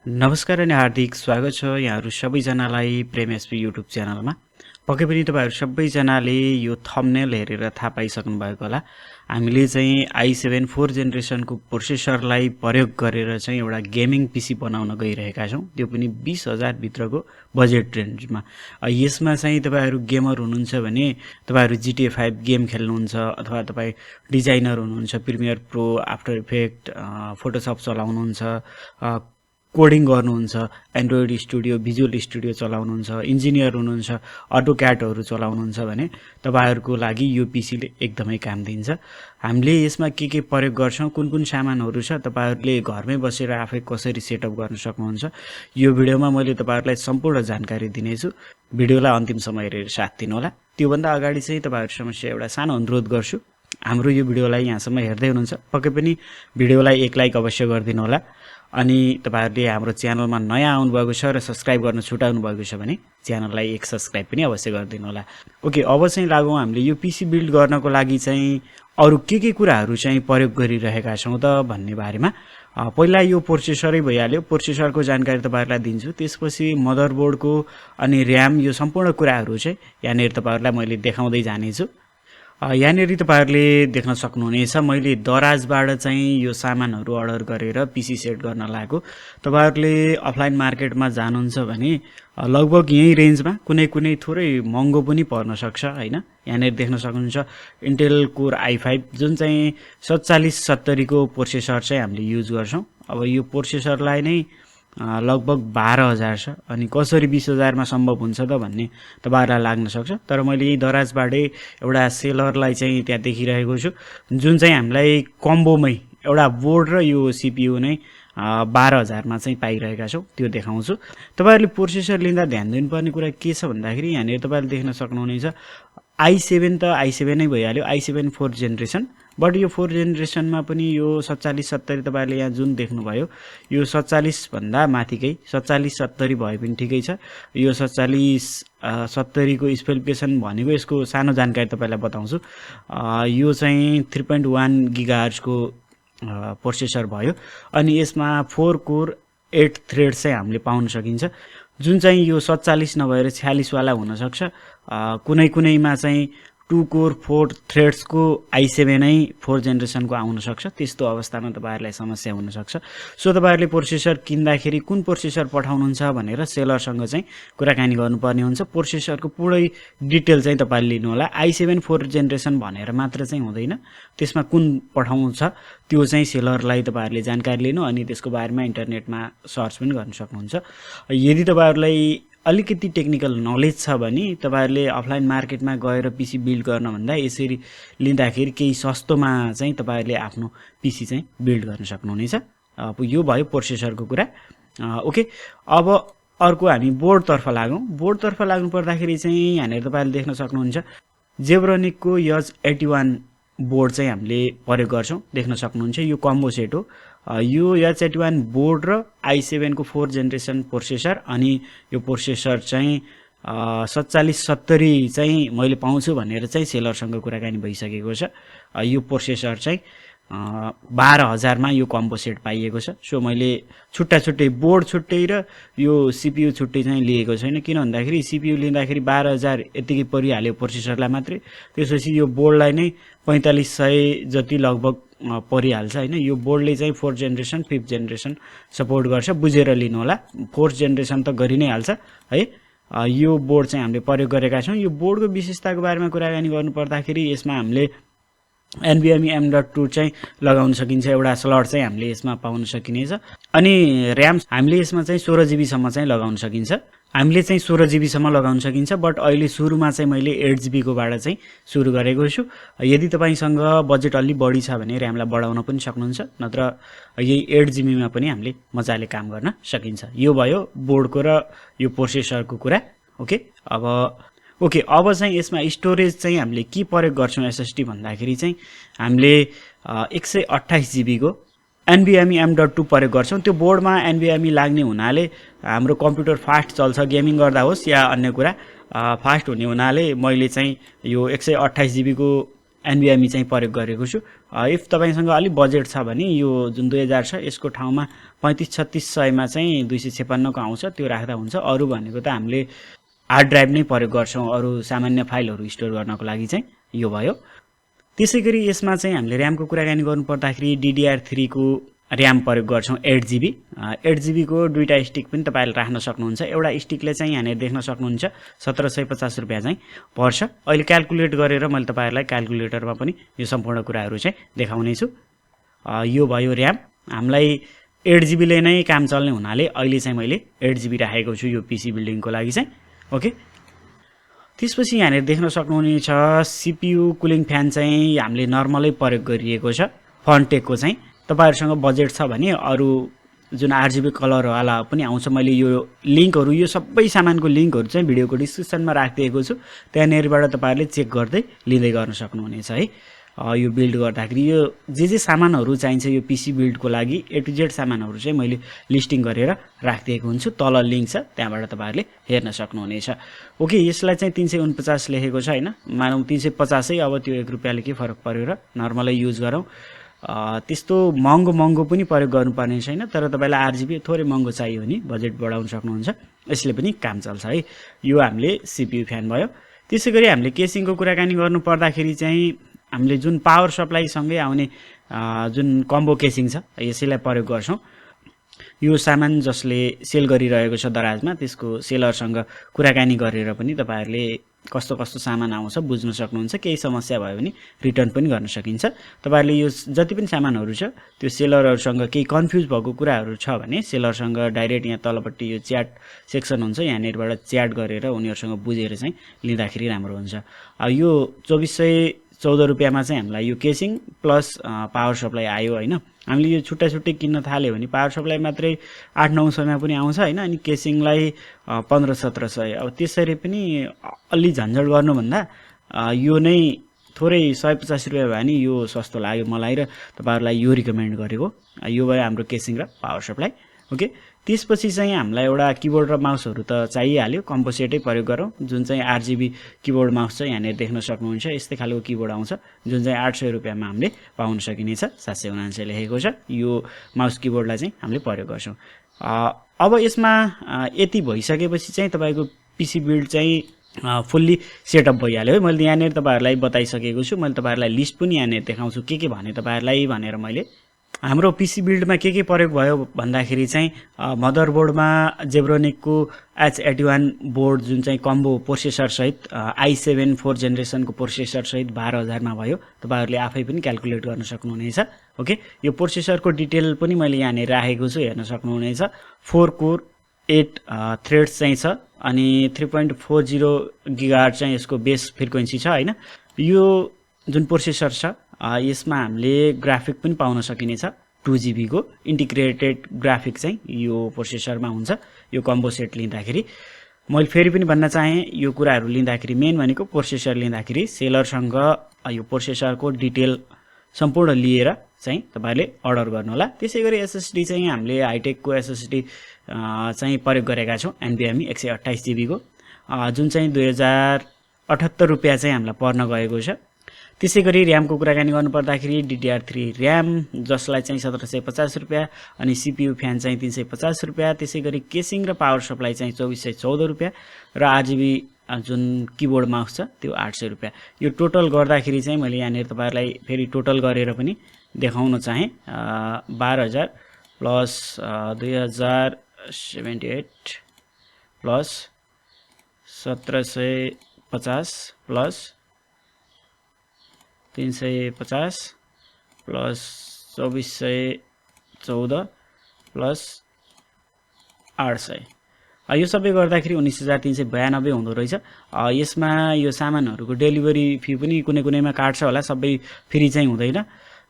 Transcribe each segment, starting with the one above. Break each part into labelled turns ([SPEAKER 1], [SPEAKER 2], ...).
[SPEAKER 1] नमस्कार अनि हार्दिक स्वागत छ यहाँहरू सबैजनालाई प्रेम एसपी युट्युब च्यानलमा। पक्कै पनि तपाईँहरू सबैजनाले यो थम्बनेल हेरेर थाहा पाइसक्नु भएको होला। हामीले चाहिँ i7 4 जेनेरेसनको प्रोसेसरलाई प्रयोग गरेर चाहिँ एउटा गेमिङ पिसी बनाउन गइरहेका छौँ, त्यो पनि 20,000 भित्रको बजेट रेन्जमा। यसमा चाहिँ तपाईँहरू गेमर हुनुहुन्छ भने तपाईँहरू GTA 5 गेम खेल्नुहुन्छ, अथवा तपाईँ डिजाइनर हुनुहुन्छ, premier pro, after effect, Photoshop चलाउनुहुन्छ, कोडिङ गर्नुहुन्छ, एन्ड्रोइड स्टुडियो, भिजुअल स्टुडियो चलाउनुहुन्छ, इन्जिनियर हुनुहुन्छ, अटोक्याडहरू चलाउनुहुन्छ भने तपाईँहरूको लागि यो पिसीले एकदमै काम दिन्छ। हामीले यसमा के प्रयोग गर्छौँ, कुन कुन सामानहरू छ, तपाईँहरूले घरमै बसेर आफै कसरी सेटअप गर्न सक्नुहुन्छ, यो भिडियोमा मैले तपाईँहरूलाई सम्पूर्ण जानकारी दिनेछु। भिडियोलाई अन्तिमसम्म हेरेर साथ दिनुहोला। त्योभन्दा अगाडि चाहिँ तपाईँहरू समक्ष एउटा सानो अनुरोध गर्छु, हाम्रो यो भिडियोलाई यहाँसम्म हेर्दै हुनुहुन्छ पक्कै पनि भिडियोलाई एक लाइक अवश्य गरिदिनु होला। अनि तपाईहरुले हाम्रो च्यानलमा नयाँ आउनुभएको छ र सब्स्क्राइब गर्न छुटाउनु भएको छ भने च्यानललाई एक सब्स्क्राइब पनि अवश्य गरिदिनु होला। ओके, अब चाहिँ लागौँ हामीले यो पिसी बिल्ड गर्नको लागि चाहिँ अरु के कुराहरु चाहिँ प्रयोग गरिरहेका छौं त भन्ने बारेमा। पहिला यो प्रोसेसरै भइहाल्यो, प्रोसेसरको जानकारी तपाईहरुलाई दिन्छु, त्यसपछि मदरबोर्डको अनि र्याम, यो सम्पूर्ण कुराहरु चाहिँ यहाँनेर तपाईहरुलाई मैले देखाउँदै जानेछु। यहाँनेर तपाईहरुले देख्न सक्नुहुनेछ मैले दराजबाट चाहिँ यो सामानहरु अर्डर गरेर पिसी सेट गर्न लागेको। तपाईहरुले अफलाइन मार्केटमा जानुहुन्छ भने लगभग यही रेन्जमा कुनै थोरै महँगो पनि पर्न सक्छ हैन। यहाँनेर देख्न सक्नुहुन्छ इन्टेल कोर i5 जुन चाहिँ 4770 को प्रोसेसर चाहिँ हामीले युज गर्छौं। अब यो प्रोसेसरलाई नै लगभग 12,000 छ, अनि कसरी 20,000 मा सम्भव हुन्छ त भन्ने तपाईहरुलाई लाग्न सक्छ। तर मैले यही दराजबाटै एउटा सेलरलाई चाहिँ त्यहाँ देखिरहेको छु, जुन चाहिँ हामीलाई कम्बोमै एउटा बोर्ड र यो सीपीयू नै 12,000 मा चाहिँ पाइरहेका छौं, त्यो देखाउँछु। तपाईहरुले प्रोसेसर लिँदा ध्यान दिनुपर्ने कुरा के छ भन्दाखेरि यहाँनिर तपाईहरुले देख्न सक्नुहुनेछ i7 त i7 नै भइहाल्यो, i7 4 जेनेरेसन। बट यो 4 जेनेरेसनमा पनि यो 4770 तपाईहरुले यहाँ जुन देख्नुभयो यो 47 भन्दा माथिकै 4770 भए पनि ठिकै छ। यो 4770 को स्पेसिफिकेसन भनेको यसको सानो जानकारी तपाईलाई बताउँछु। यो चाहिँ 3.1 गिगाहर्ज को प्रोसेसर भयो, अनि यसमा 4 कोर 8 थ्रेड चाहिँ हामीले पाउन सकिन्छ, जुन चाहिँ यो 47 नभएर 46 वाला हुन सक्छ। कुनैमा चाहिँ 2 कोर 4 थ्रेड्स को i7 नै 4 जेनेरेसन को आउन सक्छ। त्यस्तो अवस्थामा तपाईहरुलाई समस्या हुन सक्छ। सो तपाईहरुले प्रोसेसर किन्दाखेरि कुन प्रोसेसर पठाउनुहुन्छ भनेर सेलरसँग चाहिँ कुराकानी गर्नुपर्ने हुन्छ। प्रोसेसरको पुरै डिटेल चाहिँ तपाईले लिनु होला। i7 4 जेनेरेसन भनेर मात्र चाहिँ हुँदैन, त्यसमा कुन पठाउँछ त्यो चाहिँ सेलरलाई तपाईहरुले जानकारी लिनु, अनि त्यसको बारेमा इन्टरनेटमा सर्च पनि गर्न सक्नुहुन्छ। यदि तपाईहरुलाई अलिकति टेक्निकल नलेज छ भने तपाईहरुले अफलाइन मार्केटमा गएर पिसी बिल्ड गर्न भन्दा यसरी लिँदाखेरि केही सस्तोमा चाहिँ तपाईहरुले आफ्नो पिसी चाहिँ बिल्ड गर्न सक्नुहुनेछ। यो भयो प्रोसेसरको कुरा। ओके, अब अर्को हामी बोर्ड तर्फ लागौं। बोर्ड तर्फ लाग्नु पर्दाखेरि चाहिँ यहाँनेर तपाईहरुले देख्न सक्नुहुन्छ जेब्रोनिकको यज 81 बोर्ड चाहिँ हामीले प्रयोग गर्छौं, देख्न सक्नुहुन्छ यो कम्बो सेट हो। यो H81 बोर्ड र i7 को 4 जेनेरेसन प्रोसेसर, अनि यो प्रोसेसर चाहिँ 4770 चाहिँ मैले पाउँछु भनेर चाहिँ सेलरसँग कुराकानी भइसकेको छ। यो प्रोसेसर चाहिँ 12,000 मा यो कम्बो सेट पाइएको छ। सो मैले छुट्टै बोर्ड छुट्टै र यो सीपीयू छुट्टै चाहिँ लिएको छैन, किन भन्दाखेरि सीपीयू लिँदाखेरि 12,000 यतिकै परिहाल्यो प्रोसेसरलाई मात्रै, त्यसपछि यो बोर्डलाई नै 4500 जति लगभग परिहाल्छ हैन। यो बोर्डले चाहिँ 4 जेनेरेसन 5th जेनेरेसन सपोर्ट गर्छ, बुझेर लिनु होला। 4th जेनेरेसन त गरि नै हाल्छ है। यो बोर्ड चाहिँ हामीले प्रयोग गरेका छौं। यो बोर्डको विशेषताको बारेमा कुराकानी गर्नु पर्दाखेरि यसमा हामीले NVMe M.2 चाहिँ लगाउन सकिन्छ, एउटा स्लट चाहिँ हामीले यसमा पाउन सकिनेछ। अनि र्याम हामीले यसमा चाहिँ 16GB सम्म चाहिँ लगाउन सकिन्छ। हामीले चाहिँ 16GB सम्म लगाउन सकिन्छ, बट अहिले सुरुमा चाहिँ मैले 8GB को बाट चाहिँ सुरु गरेको छु। यदि तपाईसँग बजेट अलि बढी छ भने र्यामलाई बढाउन पनि सक्नुहुन्छ, नत्र यही 8GB मा पनि हामीले मजाले काम गर्न सकिन्छ। यो भयो बोर्डको र यो प्रोसेसरको कुरा। ओके, अब चाहिँ यसमा स्टोरेज चाहिँ हामीले के प्रयोग गर्छौं एसएसडी भन्दाखेरि चाहिँ हामीले 128GB को NVMe M.2 प्रयोग गर्छौं। त्यो बोर्डमा NVMe लाग्ने हुनाले हाम्रो कम्प्युटर फास्ट चल्छ, गेमिङ गर्दा होस् या अन्य कुरा फास्ट हुने हुनाले मैले चाहिँ यो 128GB को एनबिएमई चाहिँ प्रयोग गरेको छु। इफ तपाईसँग अलि बजेट छ भने यो जुन 2000 छ यसको ठाउँमा 35-3600 मा चाहिँ 256 को आउँछ, त्यो राख्दा हुन्छ। अरु भनेको त हामीले हार्ड ड्राइभ नै प्रयोग गर्छौं अरु सामान्य फाइलहरु स्टोर गर्नको लागि चाहिँ यो भयो। त्यसैगरी यसमा चाहिँ हामीले र्यामको कुराकानी गर्नु पर्दाखेरि DDR3 को र्याम प्रयोग गर्छौं 8GB। 8GB को दुईटा स्टिक पनि तपाईले राख्न सक्नुहुन्छ। एउटा स्टिकले चाहिँ यहाँनेर देख्न सक्नुहुन्छ 1750 रुपैयाँ चाहिँ पर्छ। अहिले क्याल्कुलेट गरेर मैले तपाईहरुलाई क्याल्कुलेटरमा पनि यो सम्पूर्ण कुराहरु चाहिँ देखाउने छु। यो भयो र्याम। हामीलाई 8GB ले नै काम चल्ने हुनाले अहिले चाहिँ मैले 8GB राखेको छु यो पीसी बिल्डिङको लागि चाहिँ। ओके, त्यसपछि यहाँनेर देख्न सक्नुहुनेछ सीपीयू कुलिङ फ्यान चाहिँ हामीले नर्मलै प्रयोग गरिएको छ फन्टेकको चाहिँ। तपाईहरुसँग बजेट छ भने अरु जुन आरजीबी कलर वाला पनि आउँछ। मैले यो लिंकहरु यो सबै सामानको लिंकहरु चाहिँ भिडियोको डिस्क्रिप्सनमा राखिदिएको छु, त्यहाँनेरबाट तपाईहरुले चेक गर्दै लिँदै गर्न सक्नुहुनेछ है। यो बिल्ड गर्दाखेरि यो जे सामानहरु चाहिन्छ यो पीसी बिल्डको लागि ए टु जेड सामानहरु चाहिँ मैले लिस्टिङ गरेर राखिदिएको हुन्छु। तल लिंक छ, त्यहाँबाट तपाईहरुले हेर्न सक्नुहुनेछ। ओके, यसलाई चाहिँ 349 लेखेको छ हैन, मानौ 350 है। अब त्यो 1 रुपैयाँले के फरक पर्यो र, नर्मलै युज गरौँ। त्यस्तो महँगो पनि प्रयोग गर्नुपर्ने छैन, तर तपाईलाई आरजीबी थोरै महँगो चाहियो भने बजेट बढाउन सक्नुहुन्छ, यसले पनि काम चल्छ है। यो हामीले सीपीयू फ्यान भयो। त्यसैगरी हामीले केसिङको कुराकानी गर्नु पर्दाखेरि चाहिँ हामीले जुन पावर सप्लाई सँगै आउने जुन कम्बो केसिङ छ यसैलाई प्रयोग गर्छौं। यो सामान जसले सेल गरिरहेको छ दराजमा त्यसको सेलरसँग कुराकानी गरेर पनि तपाईहरुले कस्तो सामान आउँछ बुझ्न सक्नुहुन्छ। केही समस्या भयो भने रिटर्न पनि गर्न सकिन्छ। तपाईहरुले यो जति पनि सामानहरु छ त्यो सेलरहरुसँग केही कन्फ्युज भएको कुराहरु छ भने सेलरसँग डाइरेक्ट यहाँ तलपट्टि यो च्याट सेक्सन हुन्छ, यहाँनेरबाट च्याट गरेर उनीहरुसँग बुझेर चाहिँ लिँदाखेरि राम्रो हुन्छ। यो 2414 रुपैयाँमा चाहिँ हामीलाई यो केसिङ प्लस पावर सप्लाई आयो हैन। हामीले यो छुट्टै किन्न थाल्यो भने पावर सप्लाई मात्रै 8-900 मा पनि आउँछ हैन, अनि केसिङलाई 1500-1700। अब त्यसरी पनि अलि झन्झट गर्नुभन्दा यो नै थोरै 150 रुपैयाँ भयो नि यो सस्तो लाग्यो मलाई र तपाईहरुलाई यो रिकमेन्ड गरेको। यो भयो हाम्रो केसिङ र पावर सप्लाई। ओके, त्यसपछि चाहिँ हामीलाई एउटा किबोर्ड र माउसहरु त चाहिहाल्यो, कम्पोसेटै प्रयोग गरौँ। जुन चाहिँ आरजीबी किबोर्ड माउस छ यहाँनेर देख्न सक्नुहुन्छ, यस्तै खालको किबोर्ड आउँछ जुन चाहिँ 800 रुपैयाँमा हामीले पाउन सकिनेछ। 779 लेखेको छ। यो माउस किबोर्डलाई चाहिँ हामीले प्रयोग गर्छौं। अब यसमा यति भइसकेपछि चाहिँ तपाईको पीसी बिल्ड चाहिँ फुल्ली सेटअप भइहाल्यो है। मैले यहाँनेर तपाईहरुलाई बताइसकेको छु। मैले तपाईहरुलाई लिस्ट पनि यहाँनेर देखाउँछु के भने तपाईहरुलाई भनेर। मैले हाम्रो पीसी बिल्डमा के प्रयोग भयो भन्दाखेरि चाहिँ मदरबोर्डमा जेब्रोनिकको H81 बोर्ड जुन चाहिँ कम्बो प्रोसेसर सहित i7 4 जेनेरेसनको प्रोसेसर सहित 12000 मा भयो। तपाईहरुले आफै पनि क्याल्कुलेट गर्न सक्नुहुनेछ। ओके, यो प्रोसेसरको डिटेल पनि मैले यहाँ नेर राखेको छु, हेर्न सक्नुहुनेछ। 4 कोर 8 थ्रेड्स चाहिँ छ अनि 3.40 गिगाहर्ट्ज चाहिँ यसको बेस फ्रिक्वेन्सी छ हैन। यो जुन प्रोसेसर छ यसमा हामीले ग्राफिक पनि पाउन सकिनेछ। 2GB को इन्टिग्रेटेड ग्राफिक चाहिँ यो प्रोसेसरमा हुन्छ। यो कम्बो सेट लिँदाखेरि मैले फेरि पनि भन्न चाहे यो कुराहरु लिँदाखेरि मेन भनेको प्रोसेसर लिँदाखेरि सेलरसँग यो प्रोसेसरको डिटेल सम्पूर्ण लिएर चाहिँ तपाईहरुले अर्डर गर्नु होला। त्यसैगरी एसएसडी चाहिँ हामीले हाइटेकको एसएसडी चाहिँ प्रयोग गरेका छौं, एनबिएमई 128GB को, जुन चाहिँ 2078 रुपैयाँ चाहिँ हामीलाई पर्न गएको छ। त्यसैगरी र्यामको कुराकानी गर्नु पर्दाखेरि DDR3 र्याम जसलाई चाहिँ 1750 रुपैयाँ अनि सीपीयू फ्यान चाहिँ 350 रुपैयाँ। त्यसैगरी केसिङ र पावर सप्लाई चाहिँ 2414 रुपैयाँ र आरजीबी जुन किबोर्ड माउस छ त्यो 800 रुपैयाँ। यो टोटल गर्दाखेरि चाहिँ मैले यहाँ नेर तपाईहरुलाई फेरि टोटल गरेर पनि देखाउन चाहे। 12000 plus 2078 plus 1750 plus 350 plus 2414 plus 800, यो सबै गर्दाखेरि 19392 हुँदो रहेछ। यसमा यो सामानहरुको डेलिभरी फी पनि कुनैमा काट्छ होला, सबै फ्री चाहिँ हुँदैन।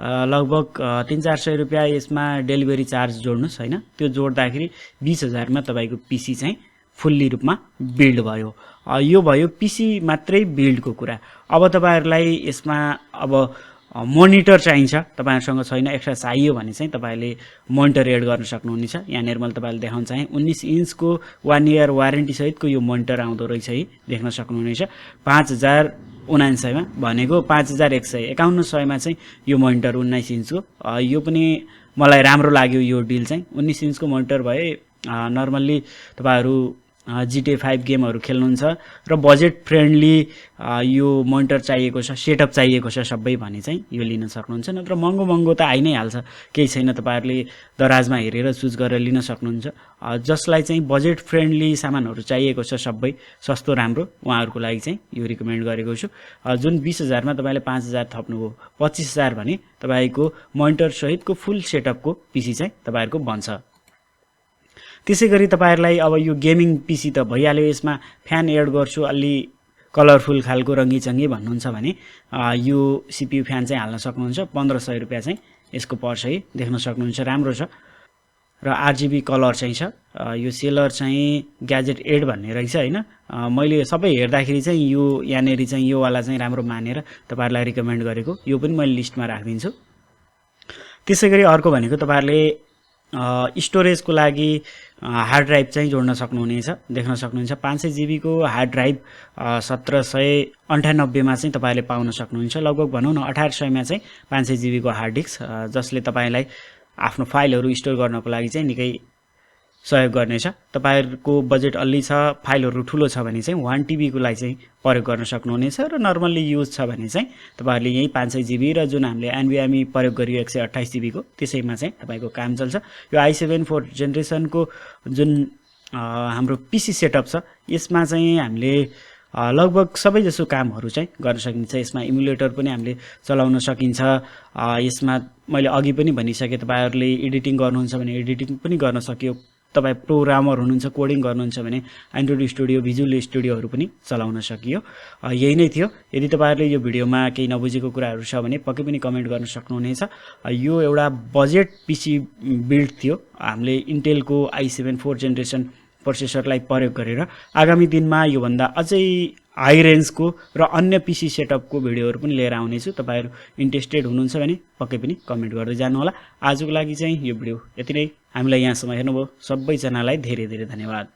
[SPEAKER 1] लगभग 300-400 रुपैयाँ यसमा डेलिभरी चार्ज जोड्नुस् हैन। त्यो जोड्दाखेरि 20000 मा तपाईको पीसी चाहिँ फुल्ली रूपमा बिल्ड भयो। यो भयो पीसी मात्रै बिल्डको कुरा। अब तपाईहरुलाई यसमा अब मोनिटर चाहिन्छ, तपाईहरुसँग छैन, एक्स्ट्रा चाहियो भने चाहिँ तपाईले मोनिटर एड गर्न सक्नुहुनेछ। यहाँ नेर मैले तपाईलाई देखाउन चाहे 19 इन्चको 1 इयर वारेन्टी सहितको यो मोनिटर आउँदो रहेछ है, देख्न सक्नुहुनेछ। 5000 1900 मा भनेको 5151 मा चाहिँ यो मोनिटर 19 इन्चको यो पनि मलाई राम्रो लाग्यो यो डिल चाहिँ 19 इन्चको मोनिटर भए नर्मल्ली तपाईहरु GTA 5 गेमहरु खेल्नुहुन्छ र बजेट फ्रेन्डली यो मोनिटर चाहिएको छ सेटअप चाहिएको छ सबै भने चाहिँ यो लिन सक्नुहुन्छ नत्र महँगो महँगो त आइ नै हाल्छ केही छैन तपाईहरुले दराजमा हेरेर चुज गरेर लिन सक्नुहुन्छ जसलाई चाहिँ बजेट फ्रेन्डली सामानहरु चाहिएको छ सबै सस्तो राम्रो उहाँहरुको लागि चाहिँ यो रिकमेन्ड गरेको छु जुन 20000 मा तपाईले 5000 थप्नुभयो 25000 भने तपाईको मोनिटर सहितको फुल सेटअपको पीसी चाहिँ तपाईहरुको बन्छ त्यसैगरी तपाईहरुलाई अब यो गेमिङ पीसी त भइहाल्यो यसमा फ्यान एड गर्छु अलि कलरफुल खालको रंगीचंगी भन्नुहुन्छ भने यो सीपीयू फ्यान चाहिँ हाल्न सक्नुहुन्छ 1500 रुपैयाँ चाहिँ यसको पर्छ है देख्न सक्नुहुन्छ राम्रो छ र आरजीबी कलर चाहिँ छ यो सेलर चाहिँ ग्याजेट 8 भन्ने रहेछ हैन मैले सबै हेर्दाखेरि चाहिँ यो यानेरी चाहिँ यो वाला चाहिँ राम्रो मानेर तपाईहरुलाई रिकमेन्ड गरेको यो पनि मैले लिस्टमा राख्दिन्छु त्यसैगरी अर्को भनेको तपाईहरुले स्टोरेजको लागि हार्ड ड्राइभ चाहिँ जोड्न सक्नुहुनेछ देख्न सक्नुहुन्छ 500 जीबी को हार्ड ड्राइभ 1798 मा चाहिँ तपाईले पाउन सक्नुहुन्छ लगभग भनौं न 1800 मा चाहिँ 500 जीबी को हार्ड डिस्क जसले तपाईलाई आफ्नो फाइलहरु स्टोर गर्नको लागि चाहिँ निकै सहयोग गर्नेछ तपाईहरुको बजेट अलि छ फाइलहरु ठूलो छ भने चाहिँ 1 टीबी को लागि चाहिँ प्रयोग गर्न सक्नुहुनेछ र नर्मल्ली युज छ भने चाहिँ तपाईहरुले यही 500 जीबी र जुन हामीले एनवीएमई प्रयोग गरियो 128 जीबी को त्यसैमा चाहिँ तपाईको काम चल्छ यो i7 4 जेनेरेसन को जुन हाम्रो पीसी सेटअप छ यसमा चाहिँ हामीले लगभग सबै जसो कामहरु चाहिँ गर्न सकिन्छ यसमा इमुलेटर पनि हामीले चलाउन सकिन्छ यसमा मैले अघि पनि भनिसके तपाईहरुले एडिटिङ गर्नुहुन्छ भने एडिटिङ पनि गर्न सकियो तपाई प्रोग्रामर हुनुहुन्छ कोडिङ गर्नुहुन्छ भने एन्ड्रोइड स्टुडियो भिजुअल स्टुडियोहरु पनि चलाउन सकियो यही नै थियो यदि तपाईहरुले यो भिडियोमा केही नबुझेको कुराहरु छ भने पक्कै पनि कमेन्ट गर्न सक्नुहुनेछ यो एउटा बजेट पीसी बिल्ड थियो हामीले इन्टेलको i7 4 जेनेरेसन प्रोसेसरलाई प्रयोग गरेर आगामी दिनमा यो भन्दा अझै हाई रेन्जको र अन्य पीसी सेटअपको भिडियोहरु पनि लिएर आउने छु तपाईहरु इन्ट्रेस्टेड हुनुहुन्छ भने पक्कै पनि कमेन्ट गर्दै जानु होला आजको लागि चाहिँ यो भिडियो यति नै हामीलाई यहाँसम्म हेर्नुभयो सबैजनालाई धेरै धेरै धन्यवाद